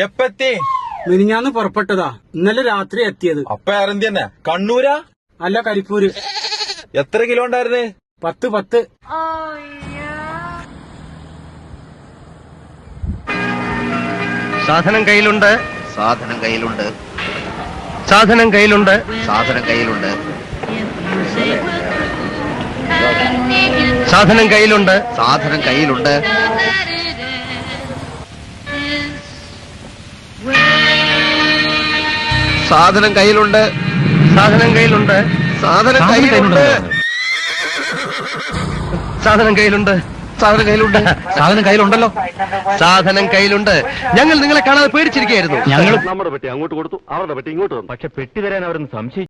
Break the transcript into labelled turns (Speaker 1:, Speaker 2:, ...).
Speaker 1: എപ്പെത്തി?
Speaker 2: മിനിഞ്ഞാന്ന് പുറപ്പെട്ടതാ, ഇന്നലെ രാത്രി എത്തിയത്.
Speaker 1: അപ്പ ആരെന്തി തന്നെ? കണ്ണൂരാ?
Speaker 2: അല്ല, കരിപ്പൂര്.
Speaker 1: എത്ര കിലോ ഉണ്ടായിരുന്നേ?
Speaker 2: 10.
Speaker 3: സാധനം കയ്യിലുണ്ട്.
Speaker 4: സാധനം കയ്യിലുണ്ട്.
Speaker 3: സാധനം കയ്യിലുണ്ട്.
Speaker 4: സാധനം കയ്യിലുണ്ട്.
Speaker 3: സാധനം കയ്യിലുണ്ട്.
Speaker 4: സാധനം കയ്യിലുണ്ട്. സാധനം കയ്യിലുണ്ട്.
Speaker 3: സാധനം കയ്യിലുണ്ട്.
Speaker 4: സാധനം കയ്യിലുണ്ട്.
Speaker 3: സാധനം കയ്യിലുണ്ട്.
Speaker 4: സാധനം കയ്യിലുണ്ട്.
Speaker 3: സാധനം കയ്യിലുണ്ടല്ലോ. സാധനം കയ്യിലുണ്ട്. ഞങ്ങൾ നിങ്ങളെ കാണാതെ പേടിച്ചിരിക്കുകയായിരുന്നു.
Speaker 5: നമ്മുടെ പെട്ടി അങ്ങോട്ട് കൊടുത്തു, അവരുടെ പെട്ടി ഇങ്ങോട്ട് വന്നു. പക്ഷെ പെട്ടി തരാൻ അവരൊന്ന് സംശയിച്ചു.